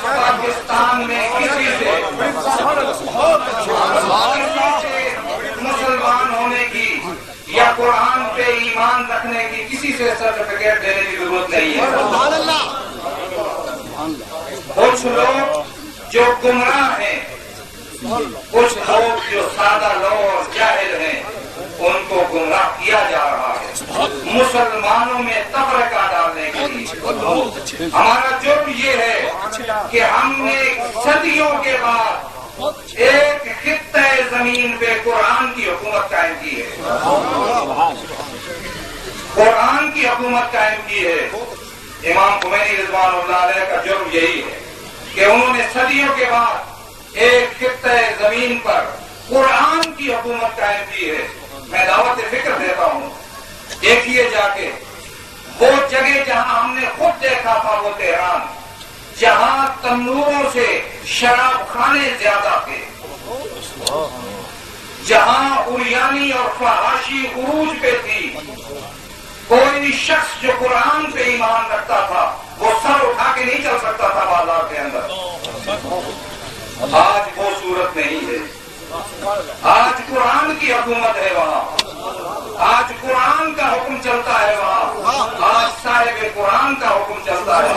پاکستان میں کسی سے مسلمان ہونے کی یا قرآن پہ ایمان رکھنے کی کسی سے سرٹیفکیٹ دینے کی ضرورت نہیں ہے۔ کچھ لوگ جو گمراہ ہیں، کچھ لوگ جو سادہ لوگ اور جاہل ہیں، ان کو گمراہ کیا جا رہا ہے مسلمانوں میں تفرقہ ڈالنے کے لیے۔ ہمارا جرم یہ ہے کہ ہم نے صدیوں کے بعد ایک خطہ زمین پہ قرآن کی حکومت قائم کی ہے، قرآن کی حکومت قائم کی ہے۔ امام خمینی رضوان اللہ علیہ کا جرم یہی ہے کہ انہوں نے صدیوں کے بعد ایک خطہ زمین پر قرآن کی حکومت قائم کی ہے۔ میں دعوت فکر دیتا ہوں، دیکھیے جا کے وہ جگہ جہاں ہم نے خود دیکھا تھا، وہ تہران، جہاں تنوروں سے شراب خانے زیادہ تھے، جہاں اریانی اور فحاشی عروج پہ تھی، کوئی شخص جو قرآن پہ ایمان رکھتا تھا وہ سر اٹھا کے نہیں چل سکتا تھا بازار کے اندر۔ آج وہ صورت نہیں ہے، آج قرآن کی حکومت ہے وہاں، آج قرآن کا حکم چلتا ہے وہاں، آج صاحب قرآن کا حکم چلتا ہے۔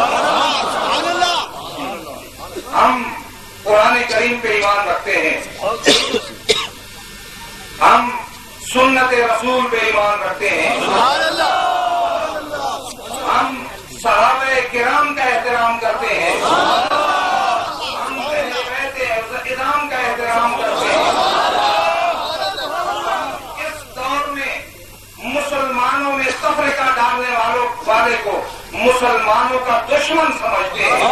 ہم قرآن کریم پہ ایمان رکھتے ہیں، ہم سنت رسول پہ ایمان رکھتے ہیں، ہم صحابہ کرام کا احترام کرتے ہیں، ہم اہل بیت اعظام کا احترام کرتے ہیں۔ اس دور میں مسلمانوں میں تفرقہ ڈالنے والے کو مسلمانوں کا دشمن سمجھتے ہیں۔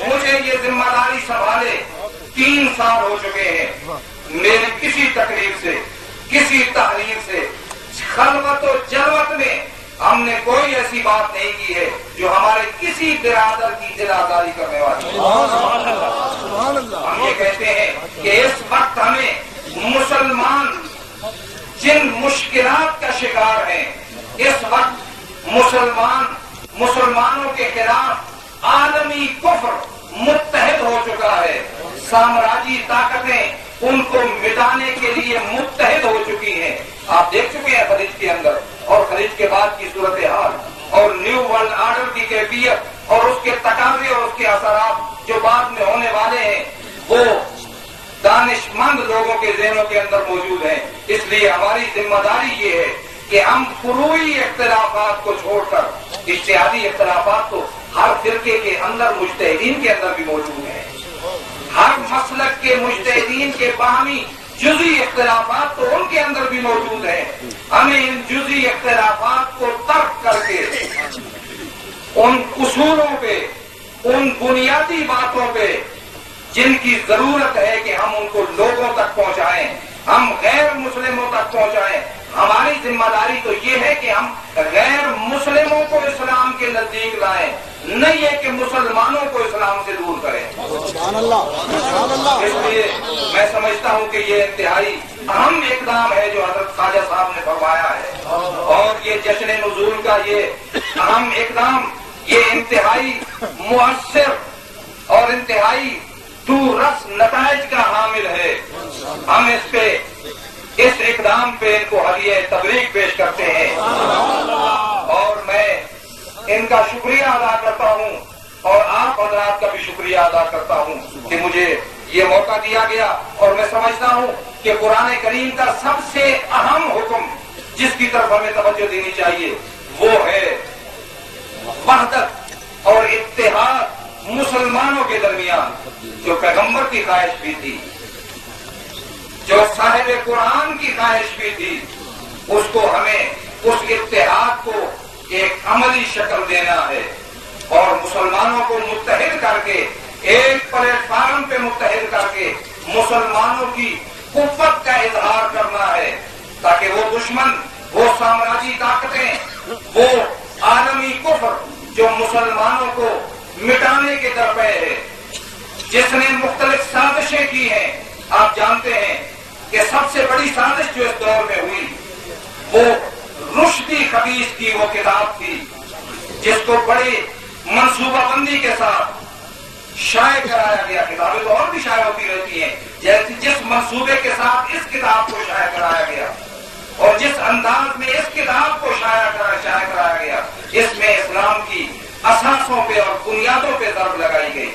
مجھے یہ ذمہ داری سنبھالے 3 سال ہو چکے ہیں، میری کسی تقریر سے، کسی تحریر سے، خلوت و جلوت میں ہم نے کوئی ایسی بات نہیں کی ہے جو ہمارے کسی برادر کی دل آزاری کرنے والی ہے۔ ہم یہ کہتے ہیں کہ اس وقت ہمیں مسلمان جن مشکلات کا شکار ہیں، اس وقت مسلمانوں کے خلاف عالمی کفر متحد ہو چکا ہے، سامراجی طاقتیں ان کو مٹانے کے لیے متحد ہو چکی ہیں۔ آپ دیکھ چکے ہیں خلیج کے اندر اور خلیج کے بعد کی صورتحال اور نیو ورلڈ آرڈر کی کیفیت اور اس کے تقاضے اور اس کے اثرات جو بعد میں ہونے والے ہیں، وہ دانش مند لوگوں کے ذہنوں کے اندر موجود ہیں۔ اس لیے ہماری ذمہ داری یہ ہے کہ ہم فروعی اختلافات کو چھوڑ کر، اجتہادی اختلافات تو ہر فرقے کے اندر مجتہدین کے اندر بھی موجود ہیں، ہر مسلک کے مجتہدین کے باہمی جزئی اختلافات تو ان کے اندر بھی موجود ہیں۔ ہمیں ان جزئی اختلافات کو ترک کر کے ان اصولوں پہ، ان بنیادی باتوں پہ جن کی ضرورت ہے کہ ہم ان کو لوگوں تک پہنچائیں، ہم غیر مسلموں تک پہنچائیں۔ ہماری ذمہ داری تو یہ ہے کہ ہم غیر مسلموں کو اسلام کے نزدیک لائیں، نہیں ہے کہ مسلمانوں کو اسلام سے دور کریں۔ اس لیے میں سمجھتا ہوں کہ یہ انتہائی اہم اقدام ہے جو حضرت خواجہ صاحب نے فرمایا ہے، اور یہ جشن نزول کا یہ اہم اقدام یہ انتہائی مؤثر اور انتہائی دورس نتائج کا حامل ہے۔ ہم اس اقدام پہ ان کو ہدیہ تبریک پیش کرتے ہیں، اور میں ان کا شکریہ ادا کرتا ہوں اور آپ حضرات کا بھی شکریہ ادا کرتا ہوں کہ مجھے یہ موقع دیا گیا۔ اور میں سمجھتا ہوں کہ قرآن کریم کا سب سے اہم حکم جس کی طرف ہمیں توجہ دینی چاہیے وہ ہے وحدت اور اتحاد مسلمانوں کے درمیان، جو پیغمبر کی خواہش بھی تھی، جو صاحب قرآن کی خواہش بھی تھی، اس کو ہمیں اس اتحاد کو ایک عملی شکل دینا ہے اور مسلمانوں کو متحد کر کے ایک پلیٹ فارم پہ متحد کر کے مسلمانوں کی قوت کا اظہار کرنا ہے، تاکہ وہ دشمن، وہ سامراجی طاقتیں، وہ عالمی کفر جو مسلمانوں کو مٹانے کے درپے ہے، جس نے مختلف سازشیں کی ہیں۔ آپ جانتے ہیں کہ سب سے بڑی سازش جو اس دور میں ہوئی وہ رشدی خبیث کی وہ کتاب تھی جس کو بڑے منصوبہ بندی کے ساتھ شائع کرایا گیا. کتابیں تو اور بھی شائع ہوتی رہتی ہیں. جیسے جس منصوبے کے ساتھ اس کتاب کو شائع کرایا گیا اور جس انداز میں اس کتاب کو شائع کرایا گیا، اس میں اسلام کی اساسوں پہ اور بنیادوں پہ ضرب لگائی گئی.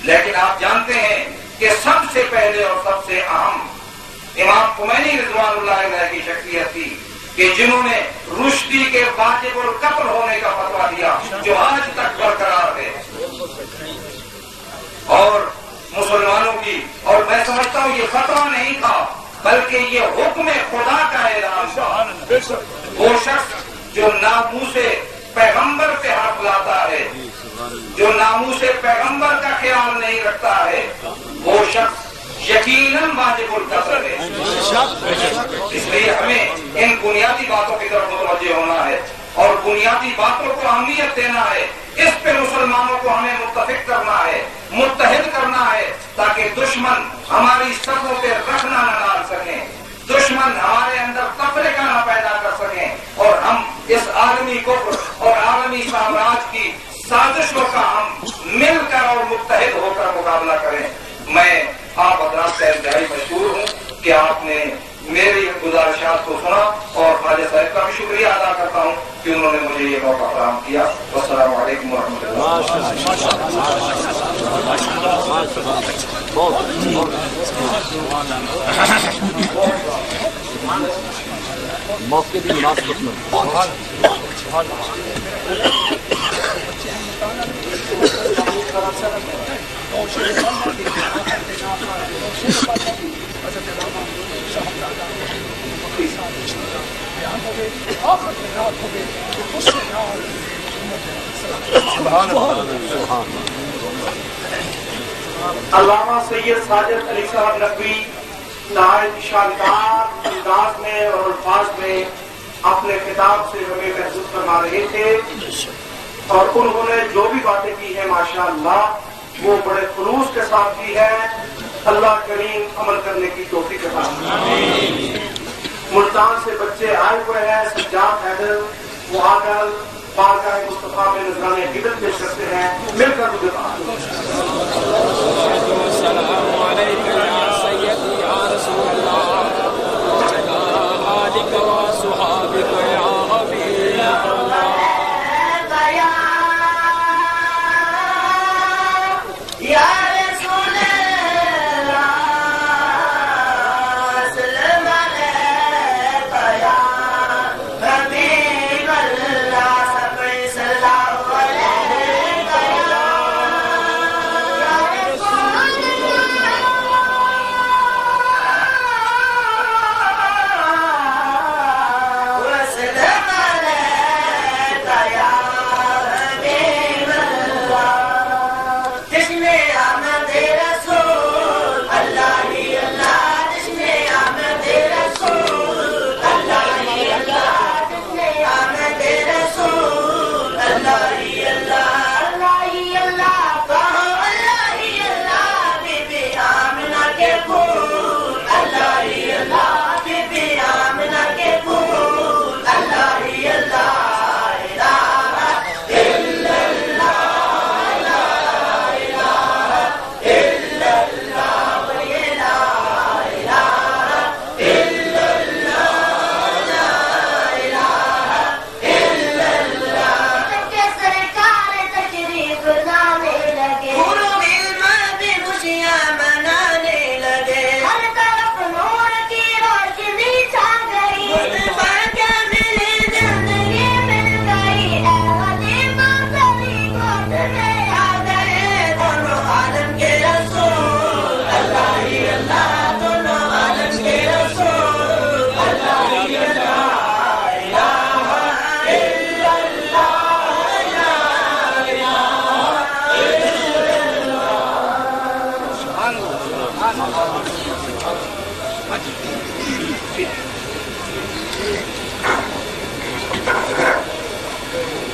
لیکن آپ جانتے ہیں کہ سب سے پہلے اور سب سے اہم امام خمینی رضوان اللہ علیہ کی شخصیت تھی کہ جنہوں نے رشدی کے واجب القتل ہونے کا فتویٰ دیا جو آج تک برقرار ہے. اور مسلمانوں کی، اور میں سمجھتا ہوں یہ فتویٰ نہیں تھا بلکہ یہ حکم خدا کا اعلان تھا. وہ شخص جو ناموس پیغمبر پہ ہاتھ لاتا ہے، جو ناموس پیغمبر کا خیال نہیں رکھتا ہے، وہ شخص یقیناً واجب القتل ہے. اس لیے ہمیں ان بنیادی باتوں کی طرف متوجہ ہونا ہے اور بنیادی باتوں کو اہمیت دینا ہے. اس پہ مسلمانوں کو ہمیں متفق کرنا ہے، متحد کرنا ہے تاکہ دشمن ہماری سرحدوں پہ رکھنا نہ ڈال سکیں، دشمن ہمارے اندر تفرقہ نہ پیدا کر سکیں اور ہم اس عالمی کفر اور عالمی سامراج کی سازشوں کا ہم مل کر اور متحد ہو کر مقابلہ کریں. میں آپ حضرات سے انتہائی مشکور ہوں کہ آپ نے میری گزارشات کو سنا اور خواجہ صاحب کا بھی شکریہ ادا کرتا ہوں کہ انہوں نے مجھے یہ موقع فراہم کیا. والسلام علیکم ورحمۃ علامہ سید ساجد علی صاحب نقوی نہایت شاندار انداز میں اور الفاظ میں اپنے خطاب سے ہمیں محسوس فرما رہے تھے اور انہوں نے جو بھی باتیں کی ہیں ماشاءاللہ وہ بڑے خلوص کے ساتھ کی ہے. اللہ کریم عمل کرنے کی توفیق عطا فرمائے. ملتان سے بچے آئے ہوئے ہیں، سجاد حیدر، وہ آ کر بارگاہ مصطفیٰ میں نذرانے عقیدت پیش کرتے ہیں. مل کر مجھے السلام علیکم یا سیدی یا رسول اللہ آلک و صحابک یا حبیب اللہ.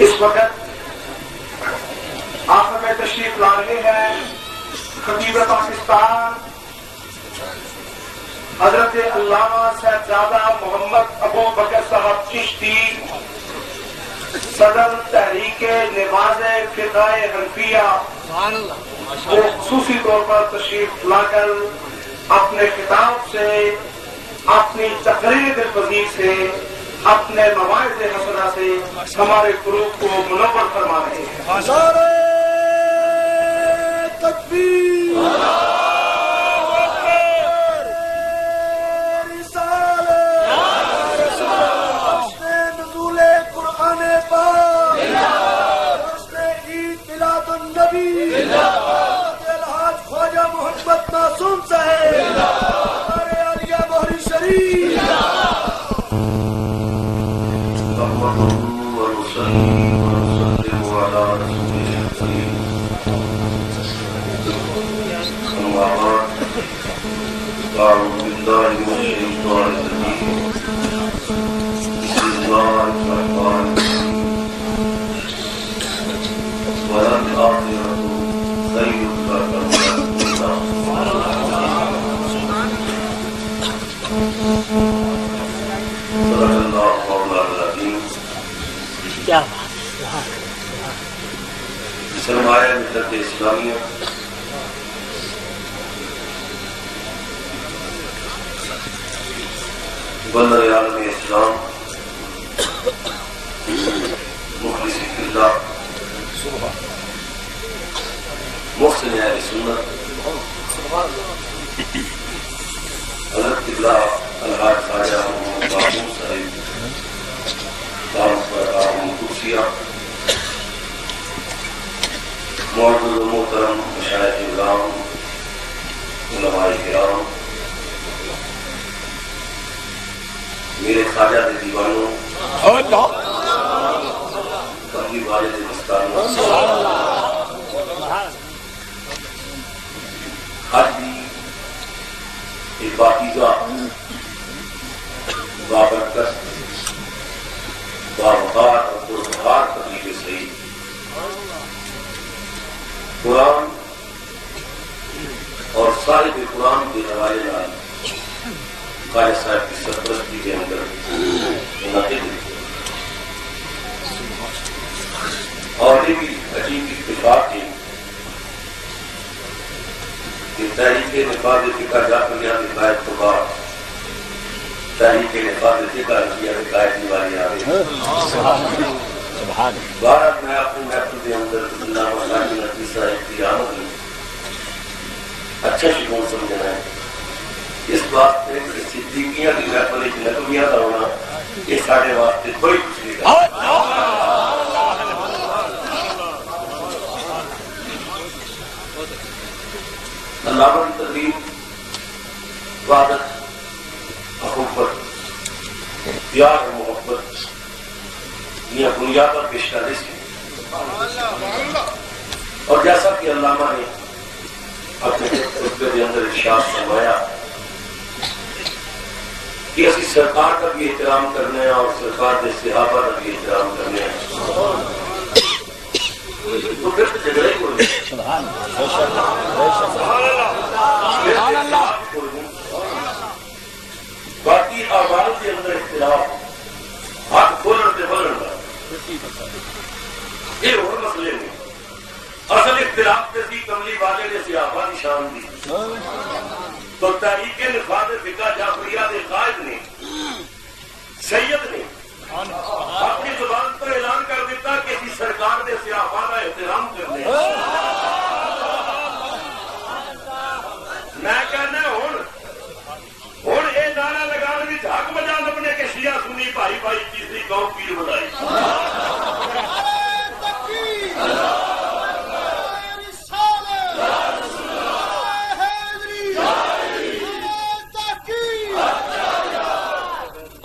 اس وقت آخر میں تشریف لا رہے ہیں خطیب پاکستان حضرت علامہ صاحبزادہ محمد ابو بکر صاحب چشتی صدر تحریک نواز فقہ حنفیہ وہ خصوصی طور پر تشریف لا کر اپنے خطاب سے، اپنی تقریر پذیر سے، اپنے مواعظ حسنہ سے ہمارے قلوب کو منور فرما رہے ہیں۔ نعرہ تکبیر، الحاج خواجہ محمد معصوم صاحب، ہمارے عالیہ مہری شریف۔ سرمایہ ملت اسلامیہ بندر عالم اسلام مخلص اللہ محسن اہل سنت حضرت قبلہ الحاج خواجہ محمد معصوم صاحب قدسیہ، معزز و محترم مشائخ کرام، علماء کرام، میرے خواجہ کے دیوانوں، کبھی والد مستانوں، آج بھی ایک پاکیزہ بابرکت باوقار اور پربہار تقریب صحیح قرآن اور صاحب قرآن کے حوالے لال قاری صاحب کی سرپرستی کے اندر منعقد ہوئی، اور یہ بھی عجیب اتفاق ہے کہ تحریک نفاذ فقہ جعفریہ کے قائد کو بعد تحریک نفاذ فقہ حنفیہ کے قائد دیوالی آ گئی۔ بھارت میں اپنے محفل کے اندر علامہ شاہد نقوی صاحب کی آمد میں اچھا شکون سمجھنا ہے، اس بات پہ کہ صدیقیاں کی محفل ایک نقویہ کا ہونا یہ سارے واسطے بڑی خوشی کا علامہ کی تقریب وحدت، محبت، پیار اور محبت یہ بنیادوں پیش کرنے سے، اور جیسا کہ علامہ نے اپنے خطبے کے اندر ارشاد فرمایا کہ اسی سرکار کا بھی احترام کرنے اور سرکار کے صحابہ کا بھی احترام کرنے تو پھر جھگڑے ہی ہو باقی اعمال کے اندر اختلاف ہاتھ کھولن سے بولن کا یہ اور مسئلے میں اصل اختلاف جیسی کملی والے نے صحابہ کی شان دی تو تحریک نفاذ فقہ جعفریہ کے قائد نے سید نے اپنی زبان پر اعلان کر دیتا کہ اسی سرکار نے صحابہ کا احترام کرنے میں کہنا ہوں یہ نعرہ لگان بھی جھاگ بجا لبنے کے شیعہ سنی بھائی بھائی تیسری قوم پیر بنائی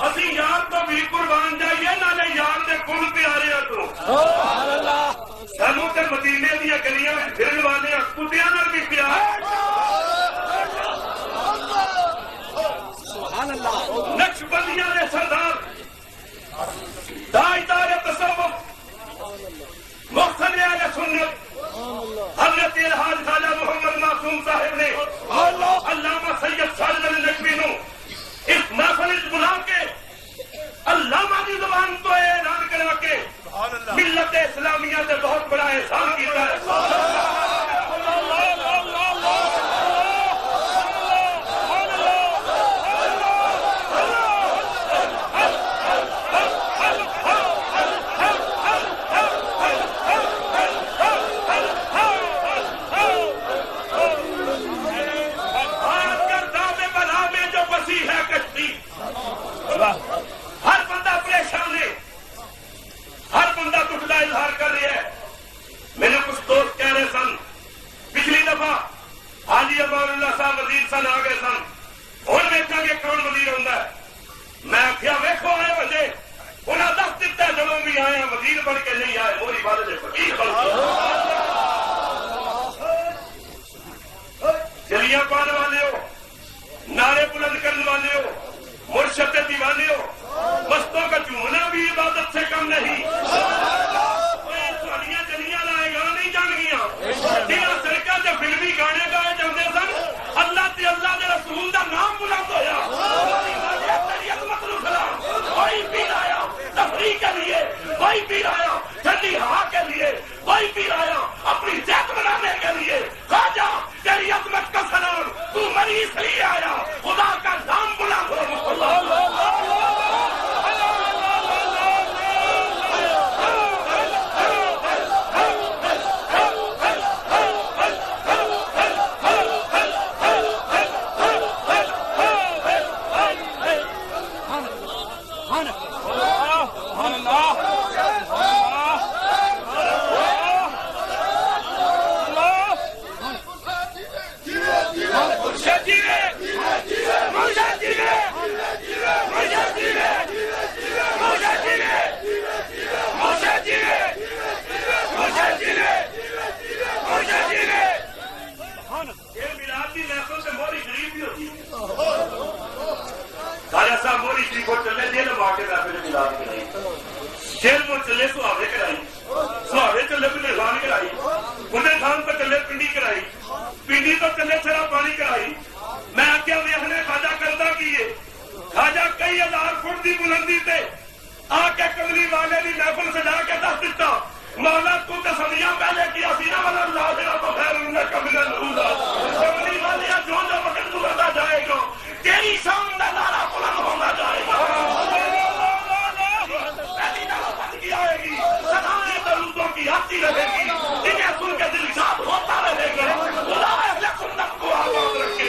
اسی یار تو بھی قربان جائیے نالے یار نے کل پیارے تو سانو تے مدینے دیا گلیاں پھرن والے کتیاں نال بھی پیار نقش بندیاں نے سردار داعیدار تصوف محسن اہل سنت حضرت الحاج خواجہ محمد معصوم صاحب نے علامہ سید سالم نقوی نو اس محفل بلا کے علامہ کی زبان تو اعلان کرا کے ملت اسلامیہ سے بہت بڑا احسان کیا ہے. ہر بندہ پریشان ہے, ہر بندہ دکھدا اظہار کر رہا ہے. میرے کچھ دوست کہہ رہے سن پچھلی دفعہ حاجی امان اللہ صاحب وزیر سن آ گئے سن, ہوں ویکاں گے کون وزیر ہوندا ہے. میں آخیا ویکھو آئے بندے انہیں دس دتا جدوں بھی آئے وزیر بن کے نہیں آئے, موری بات سے فقیر بن کے. جلیاں پانے والے ہو, نعرے بلند کرنے والے ہو, مرشد دیوانے ہو, مستوں کا چومنا بھی عبادت سے کم نہیں. جلیاں لائے گا نہیں جان گیا سڑکوں سے فلمی گانے گائے جاتے سن, اللہ تے اللہ دے رسول دا نام بلند ہویا. کوئی پیر آیا تفریح کے لیے, کوئی پیر آیا ٹھنڈی ہوا کے لیے, کوئی پیر آیا اپنی صحت بنانے کے لیے. خواجہ تیری عظمت کا سلام, تو مریض لیے آیا, خدا کا نام بلند ہو. شیر کو چلے سہاوے کرائی, سہاوے چلے بلحان کرائی, بڑے خان تو چلے پنڈی کرائی, پنڈی تو چلے سرا پانی کرائی. میں آخیا ویخنے خواجہ کرتا کی ہے. خواجہ کئی ہزار فٹ کی بلندی سے آ کے کملی والے کی محفل سجا کے دس دیتا, مولا تو تسلیاں پہلے کیا سینا والا لا دینا تو خیر ان کملی کملی والے جو وقت گزرتا جائے گا تیری شان کا نعرہ بلند ہونا جائے گا. آئے گی سدائیں درودوں کی آتی رہے گی, انہیں سن کے دل شاد ہوتا رہے گا. خدا اہل سنت کو آباد رکھے.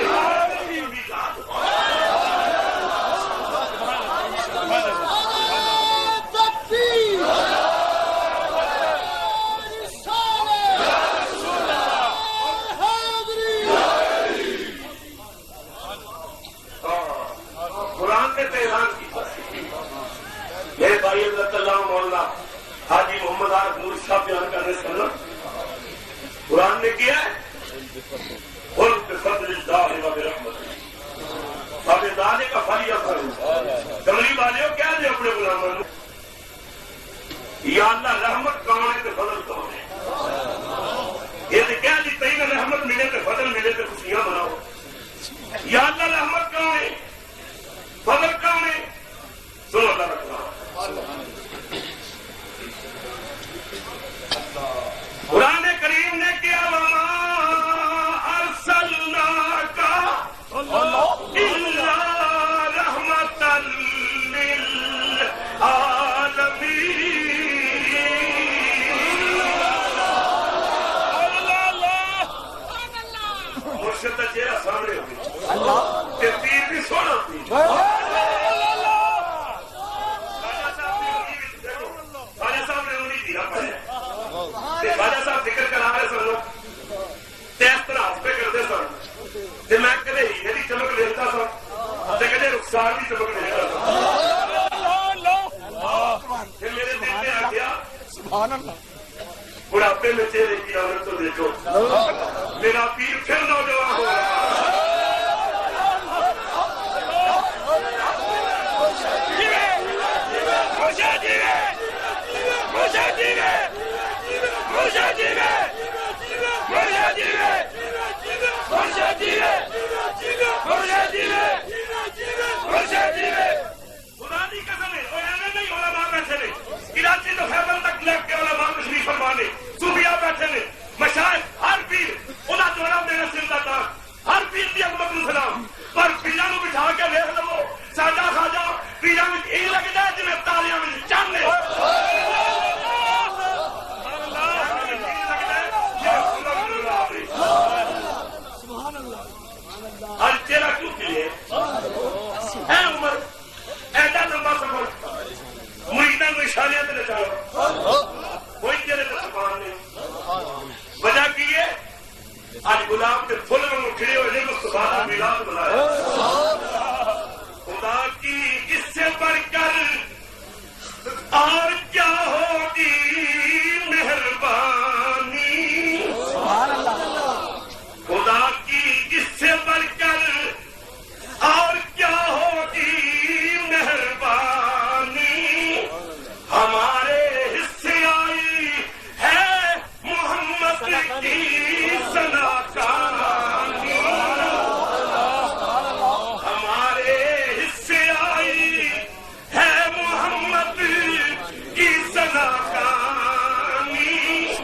قرآن نے تو اعلان کیا. میرے بھائی عبداللہ اللہ مولانا حاجی محمد عارف نور صاحب بیان کرنے سننا, قرآن نے کیا ہے قل بفضل اللہ و برحمتہ فبذلک فلیفرحوا. کملی والے کیا دے اپنے غلاموں کو, یا اللہ رحمت کون ہے تو فضل کون ہے. یہ تو کہہ دی تین رحمت ملے تو فضل ملے تو خوشیاں مناؤ. یا اللہ رحمت کون ہے, فضل کون ہے, سنو اللہ رکھنا. قرآن کریم نے کیا وما ارسلناک الا رحمتا للعالمین. مرشد کا چہرہ سامنے ہوگی, تیر بھی سونا ہوتی. خواجہ صاحب ذکر کرا رہے سن لوگ اس طرح ہاتھ پہ کرتے سن, میں کدے ہیرے کی چمک دیکھتا سا, کدے رخسار کی چمک دیکھتا سا. پھر میرے دل میں آ گیا بڑھاپے میں چہرے کی عورت تو دیکھو, میرا پیر پھر نوجوان ہو رہا. کراچی تو خیبر تک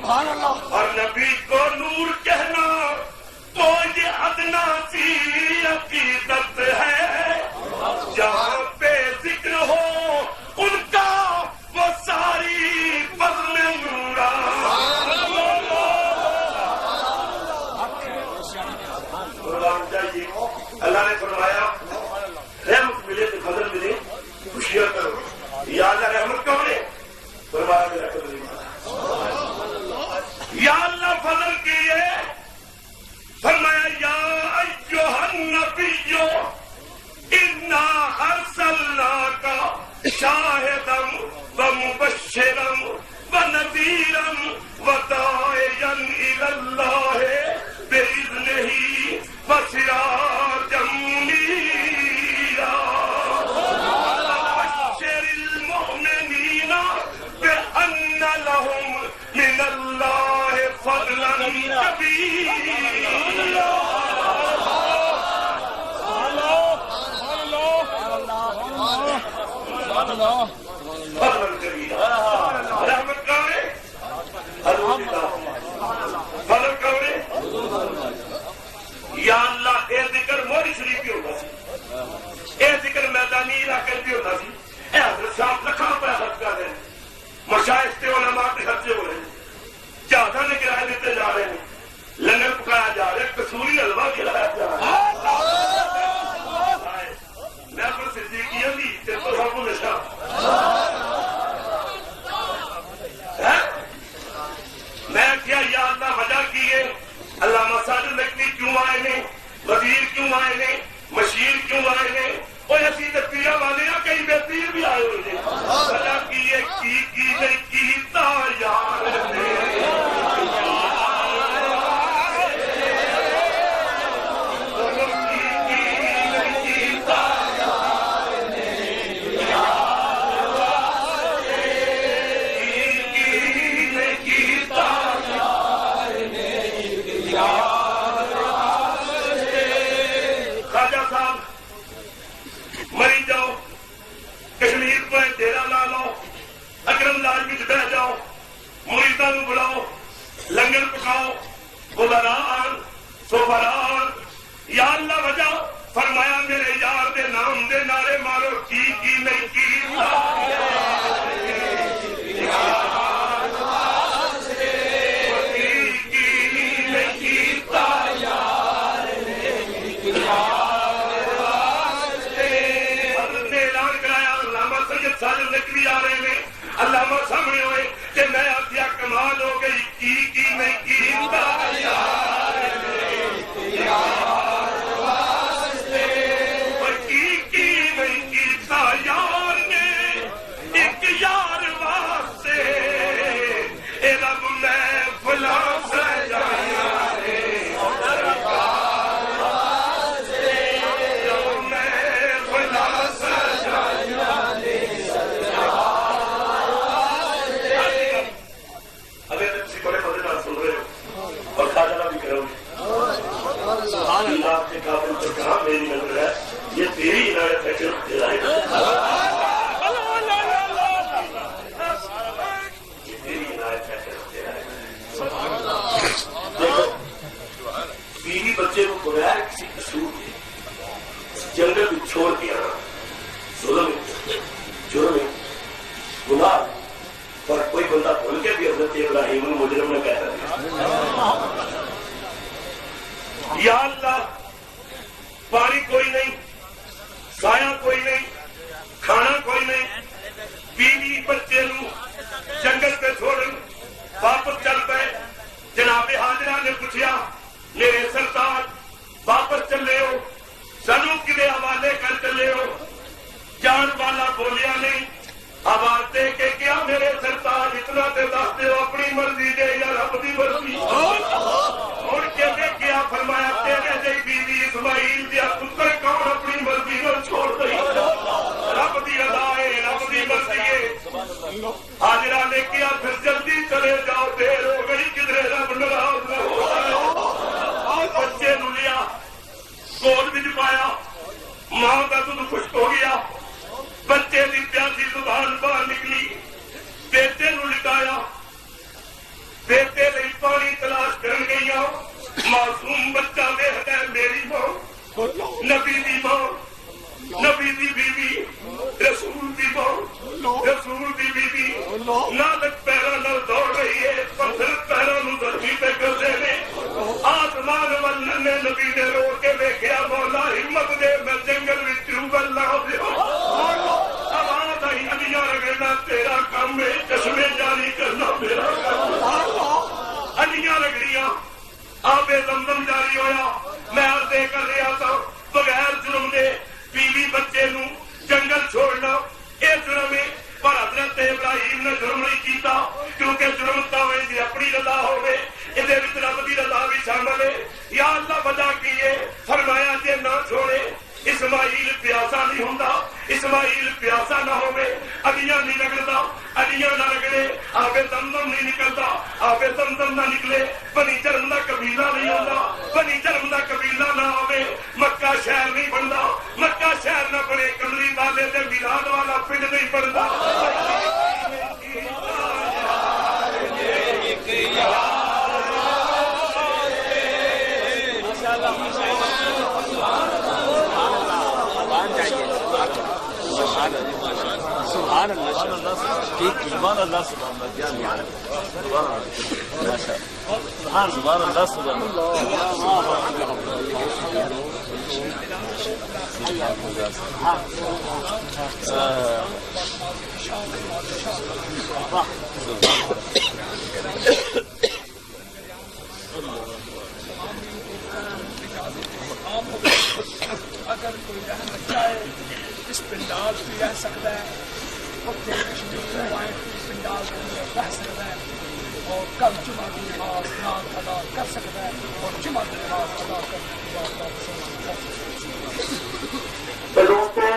اور نبی کو نور کہنا تو یہ ادنا سی عقیدت ہے، جہاں پہ ذکر ہو ان کا وہ ساری فضل نورا۔ اللہ نے فرمایا رحمت ملے تو فضل ملے، خوشیاں کرو۔ یا اللہ رحمت کون ہے؟ فرمایا میرا فضل ملا۔ یا اللہ فضل کیے، فرمایا یا ایھا النبی انا ارسلناک شاہدا ومبشرا ونذیرا وداعیا الی اللہ باذنہ وسراجا منیرا وبشر المؤمنین بأن لهم من اللہ فضلا کبیرا۔ فضل کبیرا رحمت کون ہے؟ فضل کون ہے؟ یا اللہ اے ذکر موری شریف بھی ہوتا سی، اے ذکر میدانی علاقے بھی ہوتا سی، اے حضرت صاحب لکھاں پہ خرچ کر رہے ہیں، مشائخ تے علماء کے خرچے ہو رہے ہیں، جہازاں نے کرایے دیتے جا رہے ہیں، لنگر پکایا جا رہا ہے، کسوری حلوہ کھلایا جا رہا ہے۔ میں اپنے صدیقیہ بھی تے تو سب کو نشا میں کیا یا اللہ وجہ کی ہے، علامہ ساجد نقوی کیوں آئے نے، وزیر کیوں آئے نے، مشیر کیوں آئے نے، اور ایسی تقریرہ والے ہیں کئی بے پیر بھی آئے ہوئے ہیں۔ وجہ کی ہے کی نہیں کیتا یار نے، مریداں بلاؤ، لنگر پکاؤ، غبران سفران، یا اللہ وجہ فرمایا میرے یار دے نام دے نعرے مارو، کی نہیں کی اعلان کرایا علامہ سید ساجد نقوی آ رہے ہیں، علامہ سامنے ہوئے کہ میں آتیا کمال ہو گئی، کی نہیں کی یار نے ایک یار واسطے اے رب میں فلاں سجایا رے، اللہ کے قابل پر کہاں میری نظر ہے، یہ تیری عنایت ہے کہ دیکھو بیوی بچے کو بغیر کسی قصور کے جنگل میں چھوڑ دیا، ظلم جرم گناہ، پر کوئی بندہ بھول کے بھی حضرت ابراہیم المجرم نے کہتا ہے یا اللہ پانی کوئی نہیں، سایہ کوئی نہیں، کھانا کوئی نہیں، بیوی بچے نو جنگل پہ چھوڑ واپس چل پے۔ جناب حاضرہ نے پوچھا میرے سرتاج واپس چلے ہو، سنو کدے حوالے کر چلے ہو؟ جان والا بولیا نہیں، آواز دے کے کیا میرے سرتاج اتنا تے دستے ہو اپنی مرضی دے یا رب دی مرضی؟ اور کیا فرمایا تیرے جی بیوی اسماعیل دیا پتر کون اپنی مرضی نہ چھوڑ دئی، رب دی ادا ہے، رب دی مرضی ہے۔ حاضرہ نے کیا پھر جلدی معصوم بچہ دیکھ ہے میری موت، نبی دی موت، نبی دی بیوی، رسول دی موت، رسول دی بیوی نالک پیرا نال دوڑ رہی ہے، پتھر پیرا نو دھرتی پہ کر دے نے، آسمان والن نے نبی نے رو کے دیکھیا مولا ہمت دے میں جنگل وچ ڈوبن نہ دیو، آواز آئی علیاں رگڑنا تیرا کام ہے، چشمے جاری کرنا میرا کام، علیاں رگڑیاں آب زمزم جاری ہویا، میں عرضے کر رہا تھا بغیر جرم دے بیوی بچے نو جنگل چھوڑنا یہ جرم ہے، پر حضرت ابراہیم نے جرم نہیں کیتا کیونکہ جرم تا ہوئے دی اپنی رضا ہوئے، یہ رب دی رضا بھی شامل ہے۔ یا اللہ وجہ کی ہے، فرمایا جے نہ چھوڑے اسماعیل پیاسا نہیں ہوندا، اسماعیل پیاسا نہ ہوئے، علیاں نہیں رگڑتا، علیاں نہ رگڑے، آب زمزم نہیں نکلتا، آب زمزم نہ نکلے، بنی جرم دا قبیلہ نہیں ہوتا، بنی جرم دا قبیلہ نہ ہوئے، مکہ شہر نہیں بنتا، مکہ شہر نہ بنے، کملی والے دے میلاد والا پنڈ نہیں بنتا۔ سبحان اللہ سبحان اللہ سبحان اللہ سبحان اگر کوئی رہنا چاہے اس پنڈال بھی رہ سکتا ہے، پنڈال کے اندر رہ سکتا ہے، اور کل جمعہ کی نماز رات ادا کر سکتا ہے، اور جمعہ کی نماز ادا کر دوستوں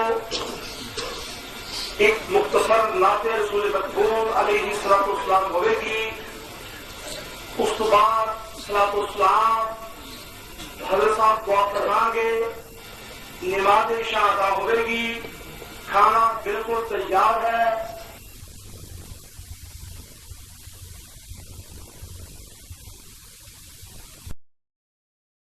ایک مختصر نعت رسول مقبول علیہ الصلوۃ والسلام ہوئے گی، اس تو بعد صلاۃ والسلام حضرت صاحب دعا کریں گے، نماز عشاء ادا ہوئے گی، کھانا بالکل تیار ہے،